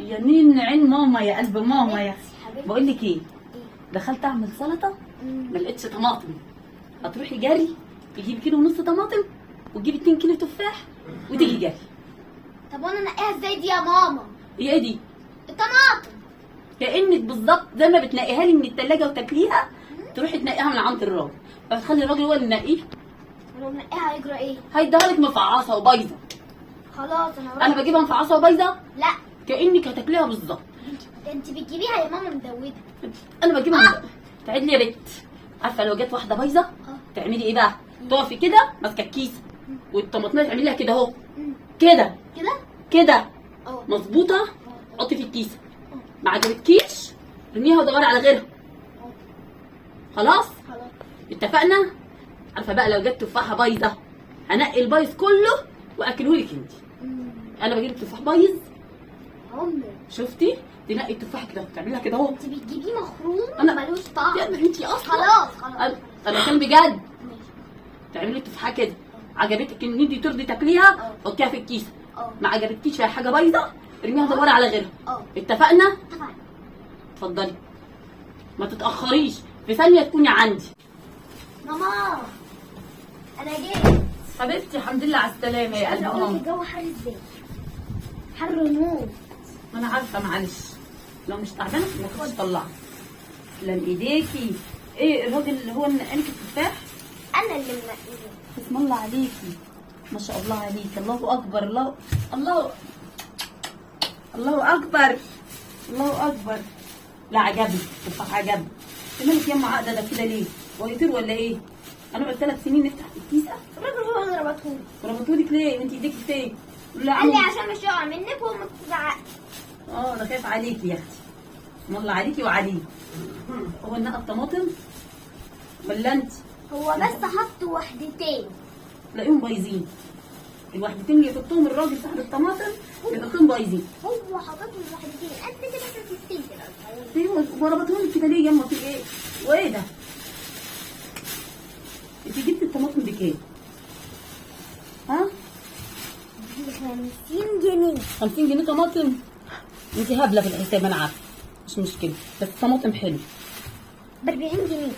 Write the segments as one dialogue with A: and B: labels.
A: يا نين عين ماما يا قلب ماما يا
B: حبيبتي.
A: بقول لك ايه،
B: ايه؟
A: دخلت اعمل سلطه ما لقيتش طماطم. هتروحي جري تجيبي كيلو ونص طماطم وتجيبي 2 كيلو تفاح وتيجي جري.
B: طب وانا انقيها ازاي دي يا ماما؟
A: هي ايه دي؟
B: الطماطم.
A: كانك بالظبط زي ما بتنقيها لي من التلاجة وتاكليها تروحي تنقيها من عند الراجل، فتخلي الراجل هو اللي ينقيه.
B: ولو منقيها هيجرى ايه؟
A: هيديها لك مفعصه وبايظه.
B: خلاص انا
A: انا بجيبها مفعصه وبايظه
B: لا،
A: كانك هتاكليها بالظبط.
B: ده انت بتجيبيها يا ماما مدوده.
A: انا بجيبها تعيد لي يا بنت. عارفه لو جت واحده بايظه تعملي ايه بقى؟ تقفي كده ماسكه الكيس والطماطميه تعملي لها كده اهو، كده
B: كده؟
A: كده
B: اه.
A: مظبوطه. حطي في الكيسه، ما عجبتكيش ارميها ودوري على غيرها. خلاص
B: خلاص.
A: اتفقنا. عارفه بقى لو جت تفاحه بايظه هنقي البايظ كله واكلهولك انت. انا بجيب التفاح بايظ.
B: عمري.
A: شفتي؟ تنقي التفاحه كده تعمليها كده اهو.
B: انت بتجيبيه مخروم
A: أنا-
B: ملوش طعم.
A: يا بنتي اصلا
B: خلاص خلاص.
A: انا كان بجد.
B: ماشي.
A: تعملي التفاحه كده، عجبتك ان انت ترضي تاكليها حطيها في الكيسه، ما عجبتكيش فيها حاجه بايظه ارميها دوري على غيرها. اتفقنا؟
B: اتفقنا.
A: اتفضلي ما تتاخريش، في ثانيه تكوني عندي.
B: ماما انا جيت.
A: حبيبتي الحمد لله على السلامه يا قلب
B: انا اقول لك
A: ماما.
B: الجو حر ازاي؟ حر موت.
A: ما انا عارفه معلش، لو مش تعبانه ما كنتش طلعت. تسلم ايديكي. ايه الراجل اللي هو اللي نقلك التفاح؟
B: انا اللي منقيه.
A: بسم الله عليكي، ما شاء الله عليكي، الله اكبر، الله الله الله اكبر، الله اكبر. لا عجبني التفاح عجبني. مالك يا ام عقده ده كده ليه؟ هو يطير ولا ايه؟ هنقعد 3 سنين نفتح في الكيسه؟
B: الراجل هو اللي ربطهولي.
A: ربطولك ليه؟ انت ايديك فين؟ لا
B: قال لي عشان مش يقع منك وما تزعقش.
A: انا خايف عليكي يا اختي. اسم الله عليكي وعليه. هو نقى الطماطم ولا انت؟
B: هو بس حط وحدتين.
A: تلاقيهم بايظين. الوحدتين اللي يحطهم الراجل صاحب الطماطم يحطهم بايظين.
B: هو حاططهم وحدتين قد كده في الستين كده.
A: ايوه وربطهم كده ليه يما في ايه؟ وايه ده؟ انت جبتي الطماطم بكام؟ ها؟
B: 50 جنيه.
A: 50 جنيه طماطم؟ انت هبله في الحساب انا عارفه، مش مشكله، بس الطماطم حلو.
B: ب 40 جنيه.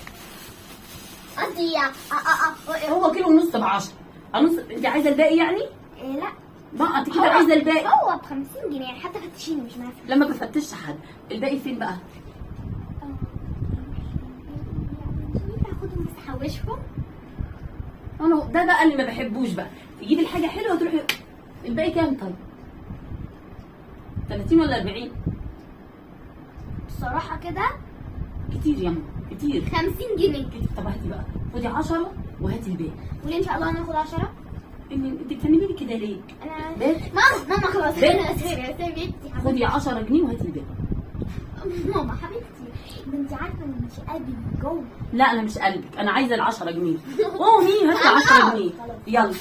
B: قصدي
A: هو كيلو ونص ب 10. نص انت عايزه الباقي يعني؟
B: لا.
A: ما انت كده عايزه الباقي.
B: هو ب 50 جنيه يعني حتى فتشيني مش معايا.
A: لما بفتش حد الباقي فين بقى؟
B: هاخدهم بس احوشهم.
A: انا ده بقى اللي ما بحبوش بقى، تجيبي الحاجه حلوه وتروحي. الباقي كام طيب؟ 30 ولا 40؟
B: بصراحة كده
A: كتير ياما كتير.
B: 50 جنيه.
A: كتير. طب هاتي بقى، خدي 10 وهاتي الباقي.
B: وليه ان شاء الله هناخد 10؟
A: انت بتعملي لي كده ليه؟
B: انا
A: ليه؟
B: ماما خلاص
A: ليه؟
B: انا سيبتي
A: خدي 10 جنيه وهاتي الباقي.
B: ماما حبيبتي ده انت عارفه ان انت قلبي من جوه.
A: لا انا مش قلبك، انا عايزه ال 10 جنيه. قومي هاتي 10 جنيه. يلا.